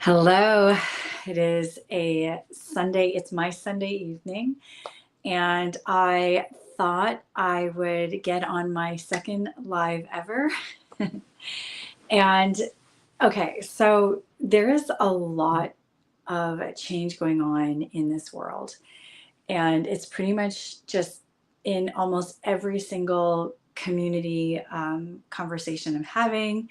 Hello. It is a Sunday. It's my Sunday evening, and I thought I would get on my second live ever. And okay, so there is a lot of change going on in this world, and it's pretty much just in almost every single community conversation I'm having.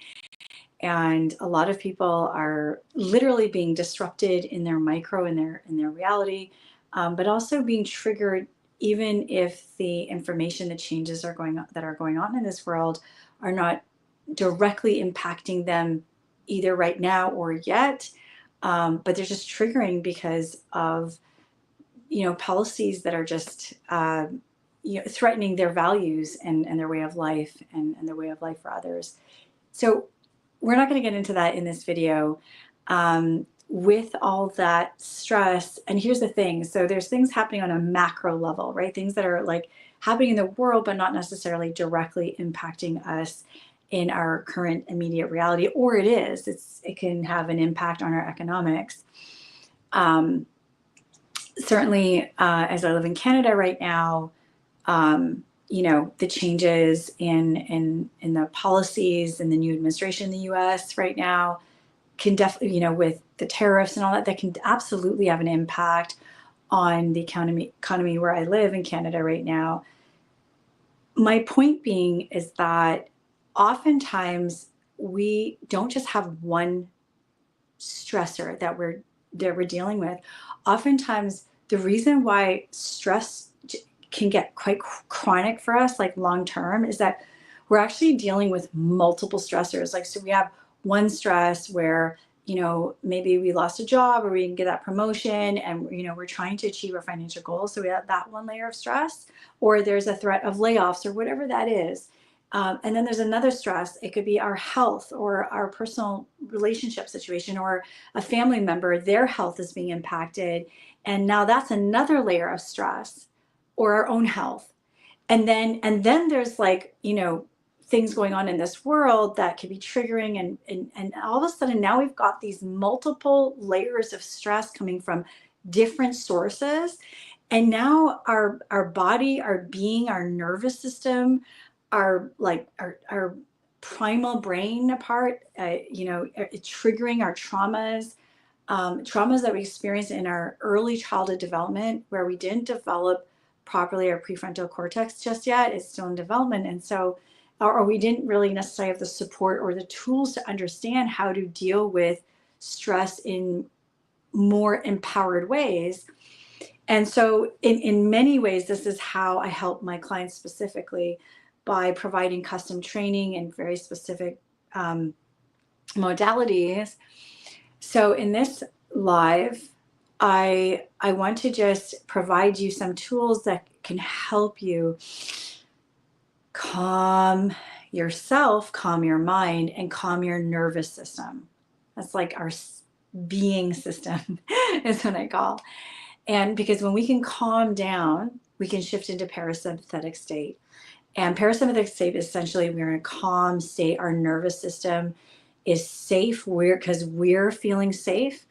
And a lot of people are literally being disrupted in their micro, in their reality, but also being triggered, even if the information, the changes that are going on in this world are not directly impacting them either right now or yet, but they're just triggering because of policies that are just threatening their values and their way of life, and their way of life for others. So we're not going to get into that in this video. With all that stress, and here's the thing, so there's things happening on a macro level, right? Things that are like happening in the world, but not necessarily directly impacting us in our current immediate reality, or it can have an impact on our economics. Certainly, as I live in Canada right now, the changes in the policies and the new administration in the US right now can definitely, with the tariffs and all that can absolutely have an impact on the economy where I live in Canada right now. My point being is that oftentimes we don't just have one stressor that we're dealing with. Oftentimes the reason why stress can get quite chronic for us, like long term, is that we're actually dealing with multiple stressors. Like, so we have one stress where, maybe we lost a job or we didn't get that promotion, and, we're trying to achieve our financial goals. So we have that one layer of stress, or there's a threat of layoffs or whatever that is. And then there's another stress. It could be our health or our personal relationship situation, or a family member, their health is being impacted. And now that's another layer of stress, or our own health. And then there's things going on in this world that could be triggering, and all of a sudden now we've got these multiple layers of stress coming from different sources. And now our body, our being, our nervous system, our primal brain part, triggering our traumas that we experience in our early childhood development, where we didn't develop properly our prefrontal cortex just yet. It's still in development. And so, or we didn't really necessarily have the support or the tools to understand how to deal with stress in more empowered ways. And so in many ways, this is how I help my clients, specifically by providing custom training and very specific modalities. So in this live, I want to just provide you some tools that can help you calm yourself, calm your mind, and calm your nervous system. That's like our being system is what I call. And because when we can calm down, we can shift into parasympathetic state. And parasympathetic state is essentially, we're in a calm state. Our nervous system is safe, because we're feeling safe.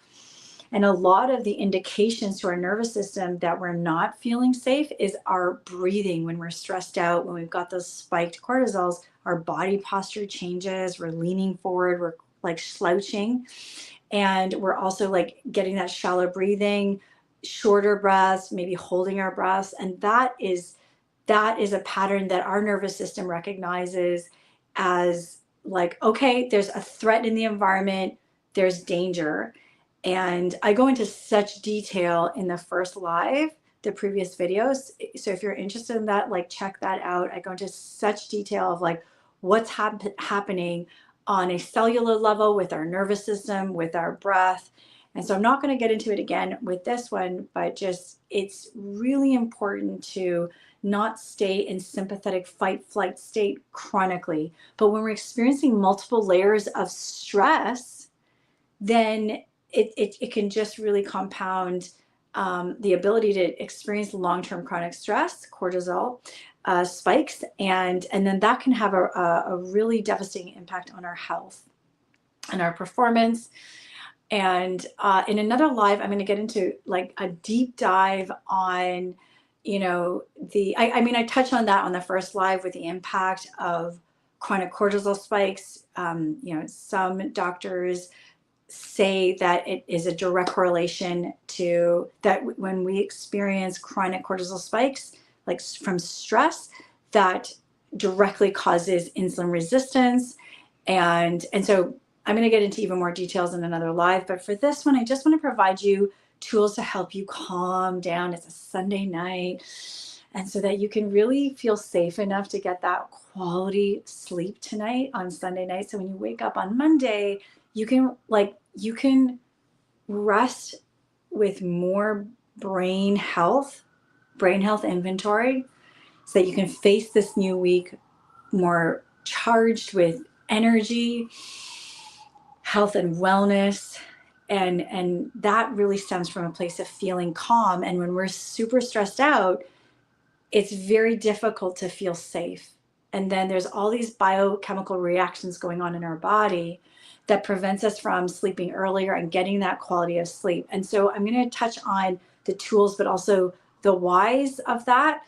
And a lot of the indications to our nervous system that we're not feeling safe is our breathing. When we're stressed out, when we've got those spiked cortisols, our body posture changes. We're leaning forward, we're like slouching. And we're also like getting that shallow breathing, shorter breaths, maybe holding our breaths. And that is a pattern that our nervous system recognizes as like, okay, there's a threat in the environment, there's danger. And I go into such detail in the first live, the previous videos. So if you're interested in that, check that out. I go into such detail of what's happening on a cellular level with our nervous system, with our breath. And so I'm not going to get into it again with this one, but just, it's really important to not stay in sympathetic fight-flight state chronically. But when we're experiencing multiple layers of stress, then it can just really compound the ability to experience long-term chronic stress, cortisol spikes, and then that can have a really devastating impact on our health and our performance. And in another live, I'm going to get into like a deep dive on, you know, I mean, I touched on that on the first live with the impact of chronic cortisol spikes. You know, some doctors say that it is a direct correlation to that when we experience chronic cortisol spikes, like from stress, that directly causes insulin resistance. And so I'm going to get into even more details in another live, but for this one, I just want to provide you tools to help you calm down. It's a Sunday night, and so that you can really feel safe enough to get that quality sleep tonight on Sunday night. So when you wake up on Monday, you can rest with more brain health inventory, so that you can face this new week more charged with energy, health and wellness. And that really stems from a place of feeling calm. And when we're super stressed out, it's very difficult to feel safe. And then there's all these biochemical reactions going on in our body that prevents us from sleeping earlier and getting that quality of sleep. And so I'm going to touch on the tools, but also the whys of that,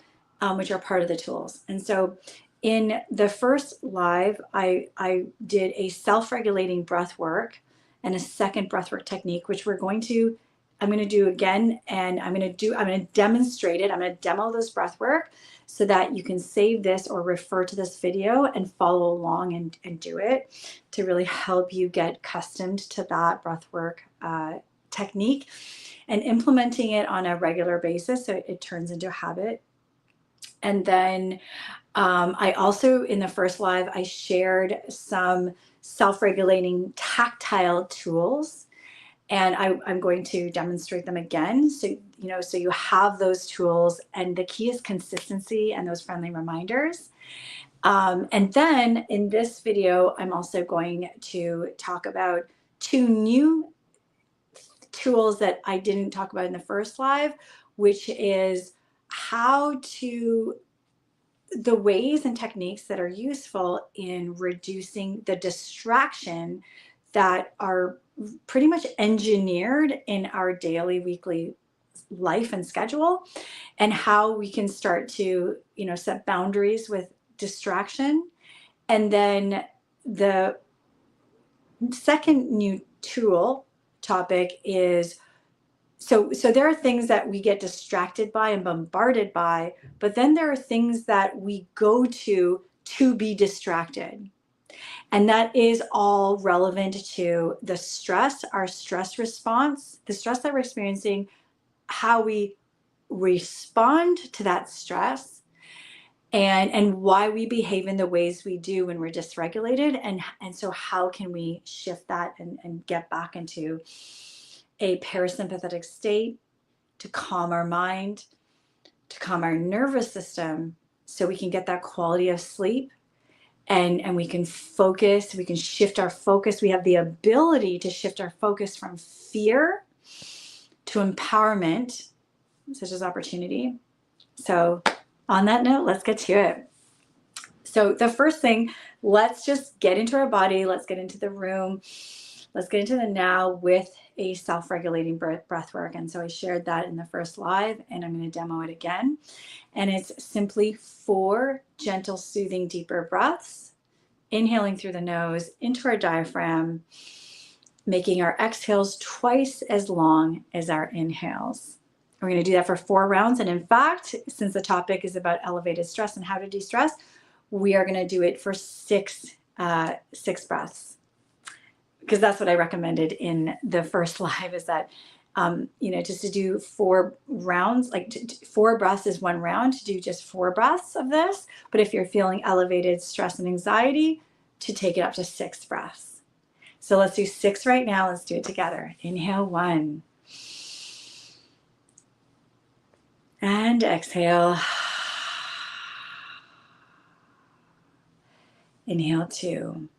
which are part of the tools. And so in the first live, I did a self-regulating breath work and a second breathwork technique, which I'm going to do again, and I'm going to demonstrate it. I'm going to demo this breath work so that you can save this or refer to this video and follow along and do it to really help you get accustomed to that breath work technique and implementing it on a regular basis so it turns into a habit. And then I also, in the first live, I shared some self-regulating tactile tools, and I'm going to demonstrate them again. So you have those tools, and the key is consistency and those friendly reminders. And then in this video, I'm also going to talk about 2 new tools that I didn't talk about in the first live, which is the ways and techniques that are useful in reducing the distraction that are pretty much engineered in our daily, weekly life and schedule, and how we can start to, set boundaries with distraction. And then the second new tool topic is so there are things that we get distracted by and bombarded by, but then there are things that we go to be distracted. And that is all relevant to the stress, our stress response, the stress that we're experiencing, how we respond to that stress, and why we behave in the ways we do when we're dysregulated. And so how can we shift that and get back into a parasympathetic state to calm our mind, to calm our nervous system, so we can get that quality of sleep, and we can focus, we can shift our focus. We have the ability to shift our focus from fear to empowerment, such as opportunity. So on that note, let's get to it. So the first thing, let's just get into our body. Let's get into the room. Let's get into the now with a self-regulating breath work. And so I shared that in the first live, and I'm going to demo it again. And it's simply 4 gentle, soothing, deeper breaths, inhaling through the nose into our diaphragm, making our exhales twice as long as our inhales. We're going to do that for 4 rounds. And in fact, since the topic is about elevated stress and how to de-stress, we are going to do it for 6 breaths, because that's what I recommended in the first live, is that, just to do 4 rounds, like 4 breaths is 1 round, to do just 4 breaths of this. But if you're feeling elevated stress and anxiety, to take it up to 6 breaths. So let's do 6 right now. Let's do it together. Inhale 1. And exhale. Inhale 2.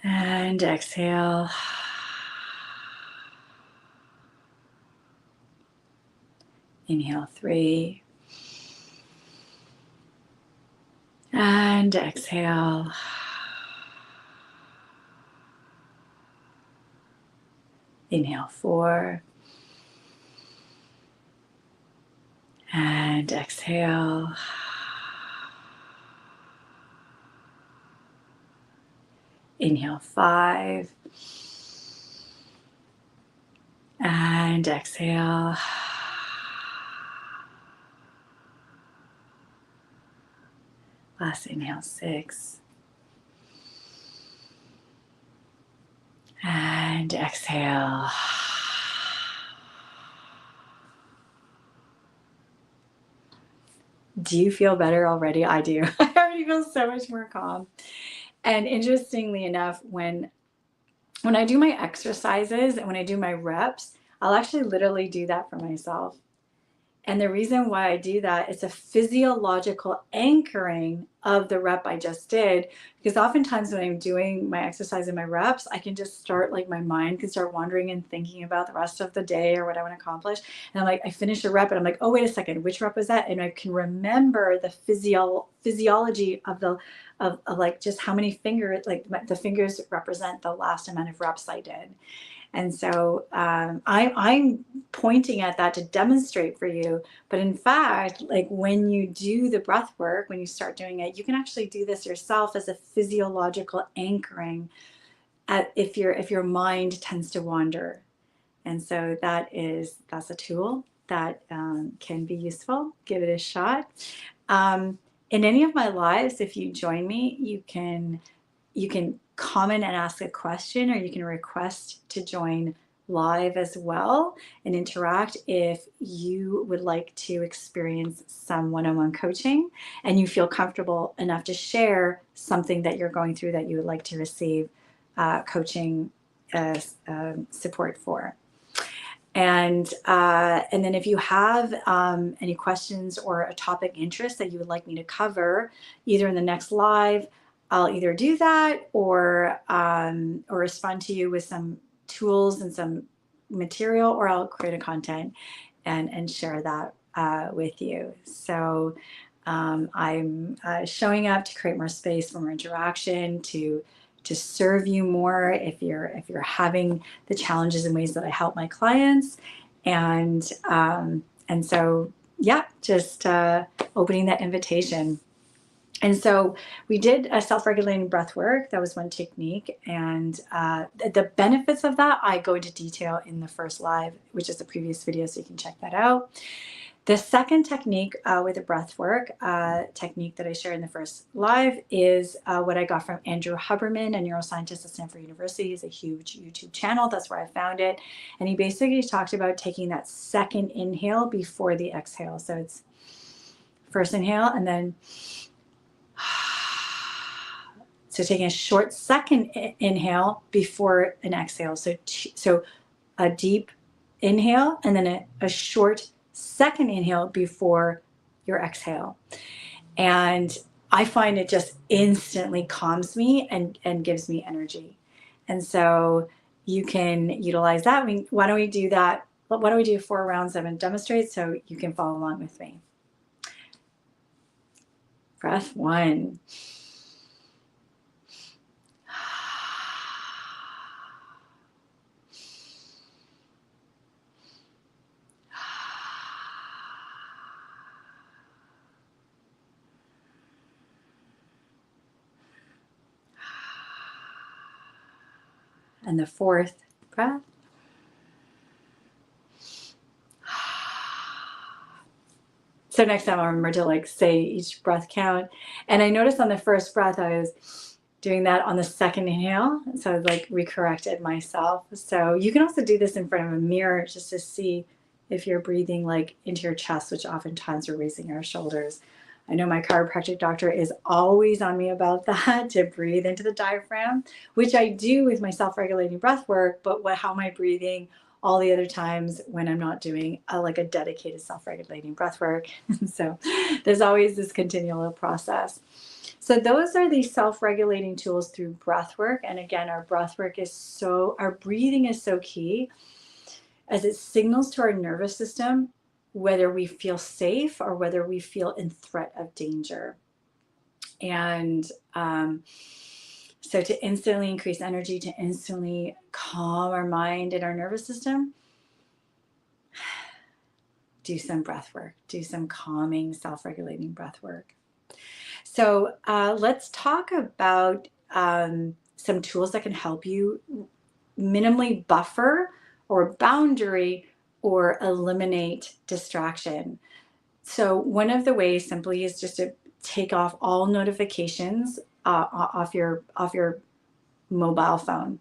And exhale. Inhale 3. And exhale. Inhale 4. And exhale. Inhale 5. And exhale. Last inhale 6. And exhale. Do you feel better already? I do. I already feel so much more calm. And interestingly enough, when I do my exercises and when I do my reps, I'll actually literally do that for myself. And the reason why I do that is a physiological anchoring of the rep I just did. Because oftentimes when I'm doing my exercise and my reps, I can just start, like my mind can start wandering and thinking about the rest of the day or what I want to accomplish. And I'm like, I finish a rep and I'm like, oh, wait a second, which rep was that? And I can remember the physiology of of like just how many fingers, like the fingers represent the last amount of reps I did. And so I'm pointing at that to demonstrate for you. But in fact, like when you do the breath work, when you start doing it, you can actually do this yourself as a physiological anchoring if your mind tends to wander. And so that's a tool that can be useful. Give it a shot. In any of my lives, if you join me, you can comment and ask a question, or you can request to join live as well and interact if you would like to experience some one-on-one coaching and you feel comfortable enough to share something that you're going through that you would like to receive coaching support for. And then if you have any questions or a topic interest that you would like me to cover, either in the next live, I'll either do that or respond to you with some tools and some material, or I'll create a content and share that with you. So I'm showing up to create more space for more interaction, to serve you more if you're having the challenges in ways that I help my clients, and so yeah, just opening that invitation. And so we did a self-regulating breath work. That was one technique. And the benefits of that, I go into detail in the first live, which is the previous video, so you can check that out. The second technique with the breath work technique that I shared in the first live is what I got from Andrew Huberman, a neuroscientist at Stanford University. He's a huge YouTube channel. That's where I found it. And he basically talked about taking that second inhale before the exhale. So it's first inhale and then so taking a short second inhale before an exhale. So a deep inhale and then a short second inhale before your exhale. And I find it just instantly calms me and gives me energy. And so you can utilize that. I mean, why don't we do that? Why don't we do 4 rounds of and demonstrate so you can follow along with me? Breath 1. And the 4th breath. So next time I'll remember to like say each breath count. And I noticed on the first breath I was doing that on the second inhale. So I like recorrected myself. So you can also do this in front of a mirror just to see if you're breathing like into your chest, which oftentimes we're raising our shoulders. I know my chiropractic doctor is always on me about that, to breathe into the diaphragm, which I do with my self-regulating breath work, but how am I breathing all the other times when I'm not doing like a dedicated self-regulating breath work? So there's always this continual process. So those are the self-regulating tools through breath work. And again, our breathing is so key, as it signals to our nervous system whether we feel safe or whether we feel in threat of danger. And So to instantly increase energy, to instantly calm our mind and our nervous system, do some breath work, do some calming, self-regulating breath work. So let's talk about some tools that can help you minimally buffer or boundary or eliminate distraction. So one of the ways simply is just to take off all notifications off your mobile phone.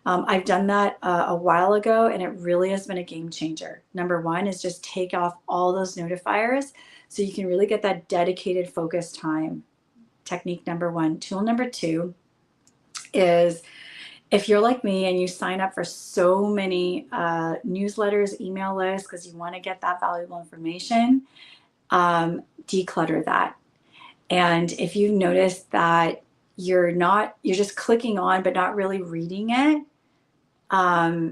I've done that a while ago, and it really has been a game changer. Number one is just take off all those notifiers so you can really get that dedicated focus time. Technique number one. Tool number two is, if you're like me and you sign up for so many newsletters, email lists, because you want to get that valuable information, declutter that. And if you notice that you're just clicking on but not really reading it, but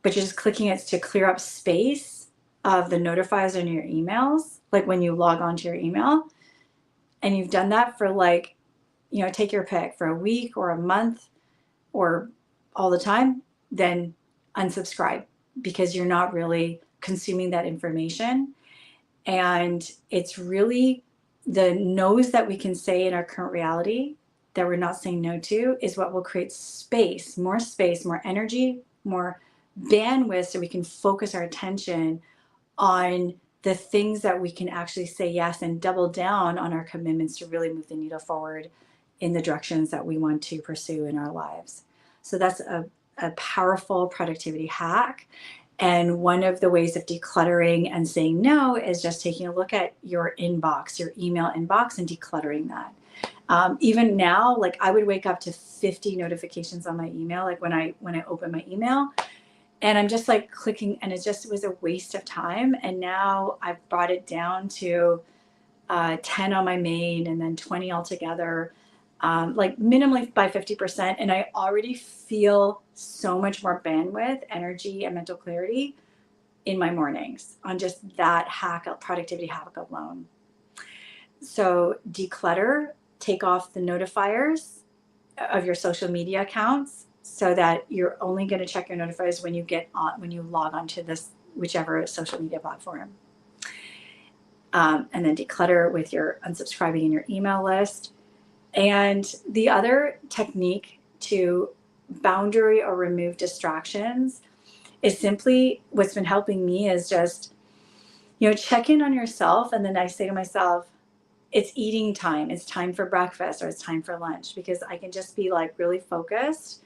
you're just clicking it to clear up space of the notifiers in your emails, like when you log on to your email, and you've done that for like, take your pick, for a week or a month or all the time, then unsubscribe, because you're not really consuming that information. And it's really the no's that we can say in our current reality that we're not saying no to is what will create space, more energy, more bandwidth, so we can focus our attention on the things that we can actually say yes and double down on our commitments to really move the needle forward in the directions that we want to pursue in our lives. So that's a powerful productivity hack. And one of the ways of decluttering and saying no is just taking a look at your inbox, your email inbox, and decluttering that. Even now, like I would wake up to 50 notifications on my email, like when I open my email, and I'm just like clicking, and it was a waste of time. And now I've brought it down to 10 on my main, and then 20 altogether, like minimally by 50%. And I already feel so much more bandwidth, energy, and mental clarity in my mornings on just that productivity hack alone. So declutter, take off the notifiers of your social media accounts, so that you're only going to check your notifiers when you log onto this whichever social media platform. And then declutter with your unsubscribing in your email list. And the other technique to boundary or remove distractions is simply, what's been helping me is just, check in on yourself. And then I say to myself, it's eating time. It's time for breakfast, or it's time for lunch, because I can just be like really focused.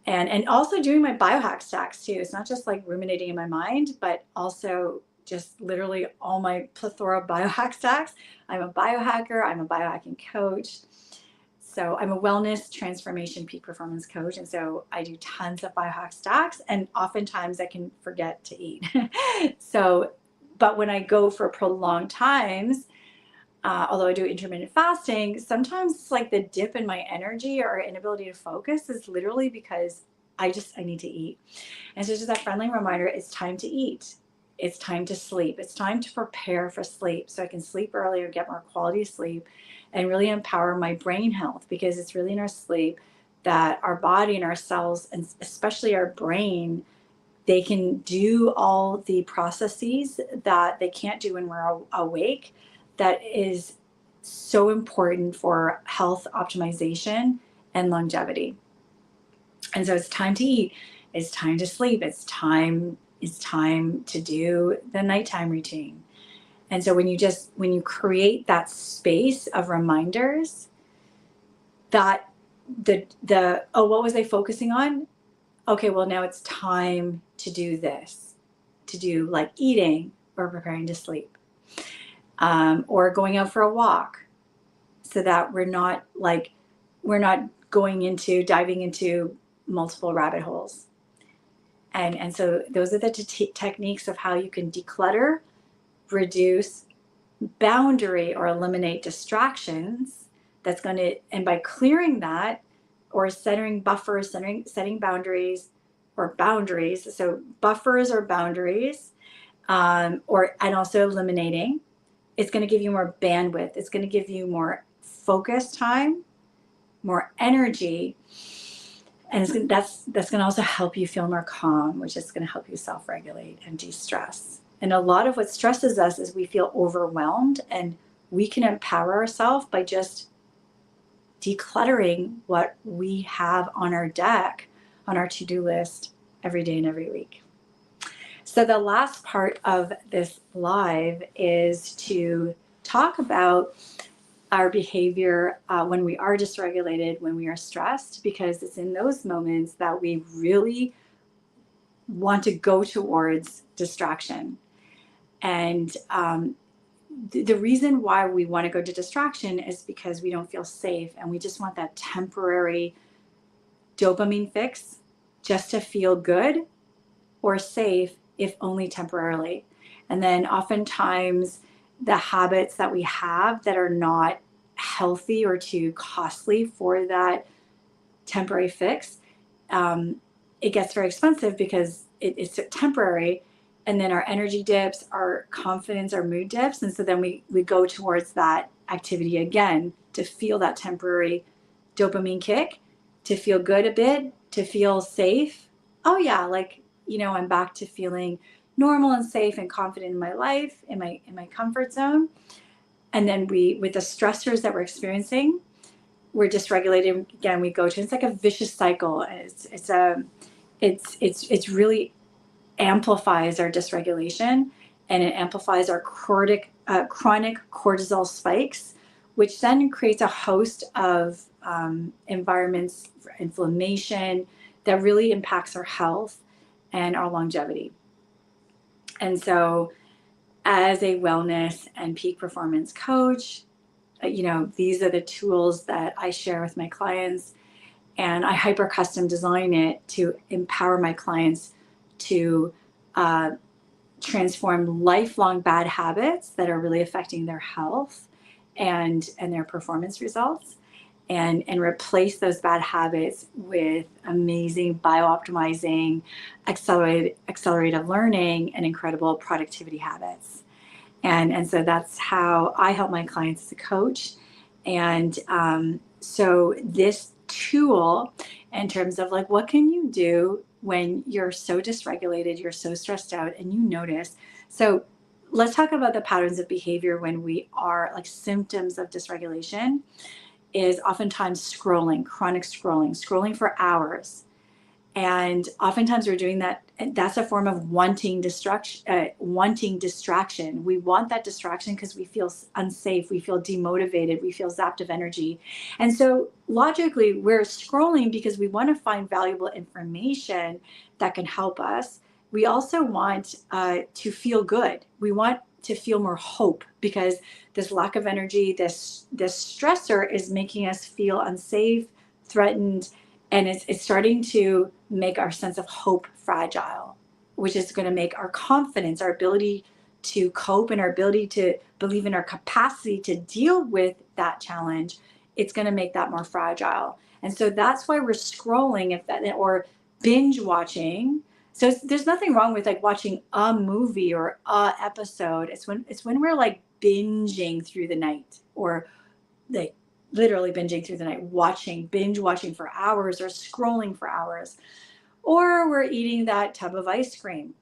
And also doing my biohack stacks too. It's not just like ruminating in my mind, but also just literally all my plethora of biohack stacks. I'm a biohacker. I'm a biohacking coach. So I'm a wellness transformation peak performance coach. And so I do tons of biohack stacks, and oftentimes I can forget to eat. But when I go for prolonged times, although I do intermittent fasting, sometimes it's like the dip in my energy or inability to focus is literally because I need to eat. And so it's just that friendly reminder, it's time to eat. It's time to sleep. It's time to prepare for sleep so I can sleep earlier, get more quality sleep, and really empower my brain health, because it's really in our sleep that our body and our cells, and especially our brain, they can do all the processes that they can't do when we're awake. That is so important for health optimization and longevity. And so it's time to eat, it's time to sleep, it's time to do the nighttime routine. And so when you create that space of reminders that what was I focusing on? Okay, well, now it's time to do this, to do like eating or preparing to sleep, or going out for a walk, so that we're not diving into multiple rabbit holes. And so those are the techniques of how you can declutter, reduce, boundary, or eliminate distractions. And by clearing that, or setting buffers, setting boundaries, or boundaries. So buffers or boundaries, and also eliminating. It's going to give you more bandwidth. It's going to give you more focus time, more energy. And that's going to also help you feel more calm, which is going to help you self-regulate and de-stress. And a lot of what stresses us is we feel overwhelmed, and we can empower ourselves by just decluttering what we have on our deck, on our to-do list every day and every week. So the last part of this live is to talk about our behavior when we are dysregulated, when we are stressed, because it's in those moments that we really want to go towards distraction. And the reason why we want to go to distraction is because we don't feel safe, and we just want that temporary dopamine fix just to feel good or safe, if only temporarily. And then oftentimes the habits that we have that are not healthy or too costly for that temporary fix, it gets very expensive because it's temporary. And then our energy dips, our confidence, our mood dips. And so then we go towards that activity again to feel that temporary dopamine kick, to feel good a bit, to feel safe. Oh yeah, like, I'm back to feeling normal and safe and confident in my life, in my comfort zone. And then with the stressors that we're experiencing, we're dysregulated again. We go to, it's like a vicious cycle. It's really amplifies our dysregulation, and it amplifies our chronic cortisol spikes, which then creates a host of environments for inflammation that really impacts our health and our longevity. And so as a wellness and peak performance coach, these are the tools that I share with my clients, and I hyper custom design it to empower my clients to transform lifelong bad habits that are really affecting their health and their performance results, and replace those bad habits with amazing bio-optimizing, accelerated learning, and incredible productivity habits. And so that's how I help my clients as a coach. And so this tool, in terms of like, what can you do when you're so dysregulated, you're so stressed out, and you notice. So let's talk about the patterns of behavior when we are like symptoms of dysregulation is oftentimes scrolling, chronic scrolling for hours. And oftentimes we're doing that. That's a form of wanting distraction. We want that distraction because we feel unsafe, we feel demotivated, we feel zapped of energy. And so logically, we're scrolling because we want to find valuable information that can help us. We also want to feel good. We want to feel more hope, because this lack of energy, this stressor is making us feel unsafe, threatened, and it's starting to make our sense of hope fragile, which is going to make our confidence, our ability to cope, and our ability to believe in our capacity to deal with that challenge, it's going to make that more fragile. And so that's why we're scrolling, or binge watching. So there's nothing wrong with like watching a movie or a episode. It's when we're like binging through the night, or like literally binging through the night, binge watching for hours, or scrolling for hours, or we're eating that tub of ice cream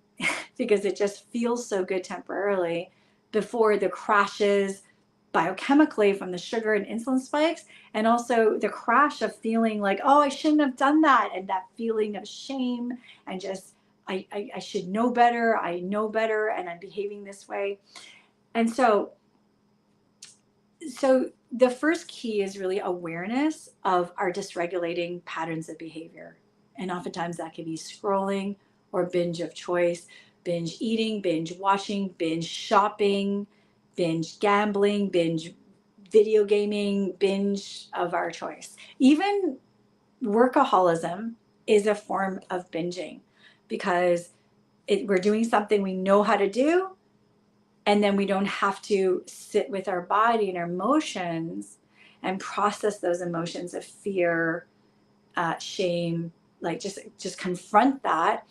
because it just feels so good temporarily before the crashes biochemically from the sugar and insulin spikes, and also the crash of feeling like, oh, I shouldn't have done that, and that feeling of shame, and just I should know better, I know better, and I'm behaving this way. And so the first key is really awareness of our dysregulating patterns of behavior. And oftentimes that can be scrolling or binge of choice, binge eating, binge watching, binge shopping, binge gambling, binge video gaming, binge of our choice. Even workaholism is a form of binging, because we're doing something we know how to do, and then we don't have to sit with our body and our emotions and process those emotions of fear, shame, like just confront that.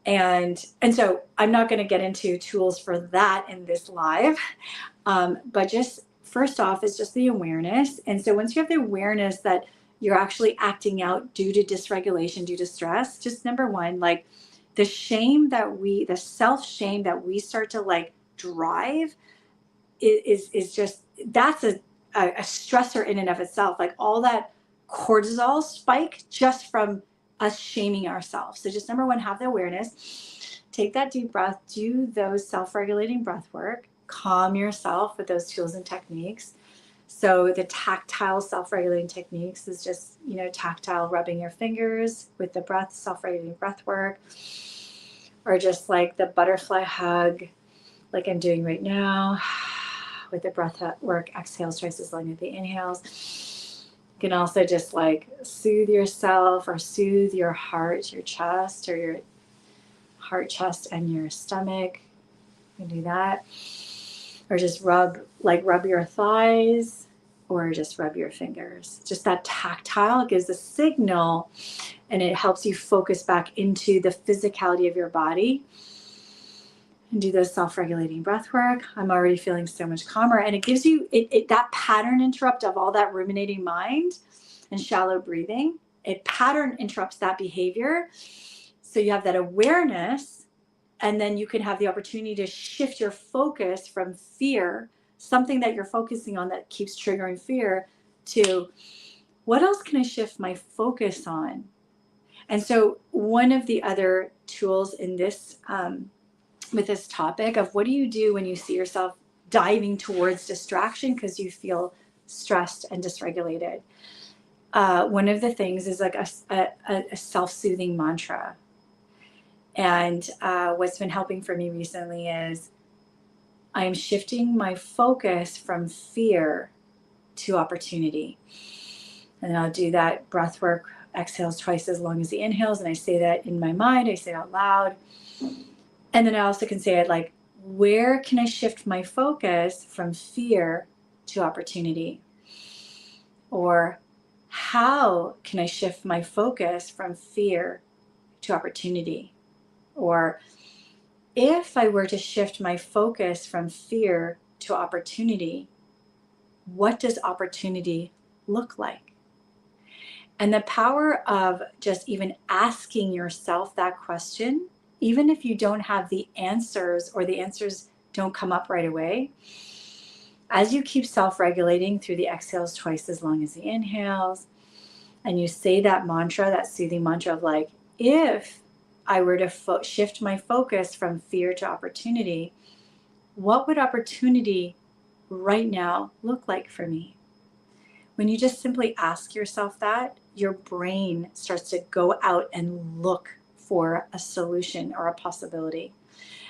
And so I'm not going to get into tools for that in this live, but just first off is just the awareness. And so once you have the awareness that you're actually acting out due to dysregulation, due to stress. Just number one, like the self-shame that we start to like drive is just, that's a stressor in and of itself. Like all that cortisol spike just from us shaming ourselves. So just number one, have the awareness, take that deep breath, do those self-regulating breath work, calm yourself with those tools and techniques. So the tactile self-regulating techniques is just, tactile rubbing your fingers with the breath, self-regulating breath work, or just like the butterfly hug, like I'm doing right now with the breath work, exhales twice as long as the inhales. You can also just like soothe yourself or soothe your heart, your chest, or your heart, chest, and your stomach. You can do that. Or just rub your thighs, or just rub your fingers. Just that tactile gives a signal, and it helps you focus back into the physicality of your body. And do those self-regulating breath work. I'm already feeling so much calmer, and it gives you that pattern interrupt of all that ruminating mind and shallow breathing. It pattern interrupts that behavior, so you have that awareness. And then you can have the opportunity to shift your focus from fear, something that you're focusing on that keeps triggering fear, to what else can I shift my focus on? And so one of the other tools in this, with this topic of what do you do when you see yourself diving towards distraction because you feel stressed and dysregulated? One of the things is like a self-soothing mantra. And what's been helping for me recently is I'm shifting my focus from fear to opportunity. And I'll do that breath work, exhales twice as long as the inhales. And I say that in my mind, I say it out loud. And then I also can say it like, where can I shift my focus from fear to opportunity? Or how can I shift my focus from fear to opportunity? Or if I were to shift my focus from fear to opportunity, what does opportunity look like? And the power of just even asking yourself that question, even if you don't have the answers or the answers don't come up right away, as you keep self-regulating through the exhales twice as long as the inhales, and you say that mantra, that soothing mantra of like, if I were to shift my focus from fear to opportunity, what would opportunity right now look like for me? When you just simply ask yourself that, your brain starts to go out and look for a solution or a possibility.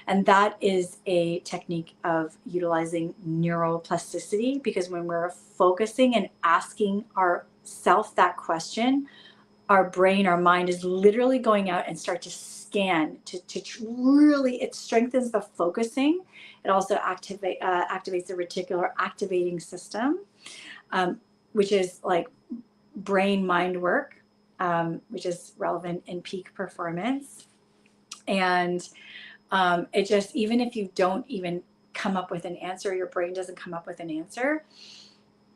And that is a technique of utilizing neuroplasticity, because when we're focusing and asking ourself that question, our brain, our mind is literally going out and start to scan to really, it strengthens the focusing. It also activates the reticular activating system, which is like brain mind work, which is relevant in peak performance. And it just, even if you don't even come up with an answer, your brain doesn't come up with an answer,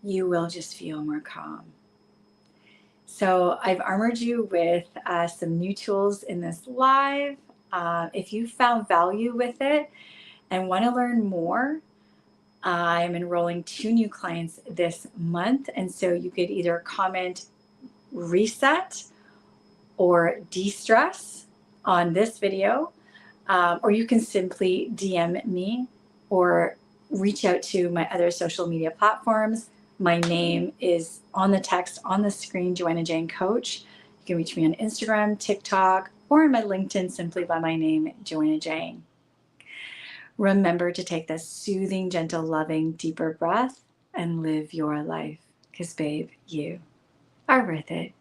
you will just feel more calm. So I've armored you with some new tools in this live. If you found value with it and want to learn more, I'm enrolling 2 new clients this month. And so you could either comment reset or de-stress on this video, or you can simply DM me or reach out to my other social media platforms. My name is on the text on the screen, Joanna Jang Coach. You can reach me on Instagram, TikTok, or on my LinkedIn simply by my name, Joanna Jang. Remember to take this soothing, gentle, loving, deeper breath and live your life. Because, babe, you are worth it.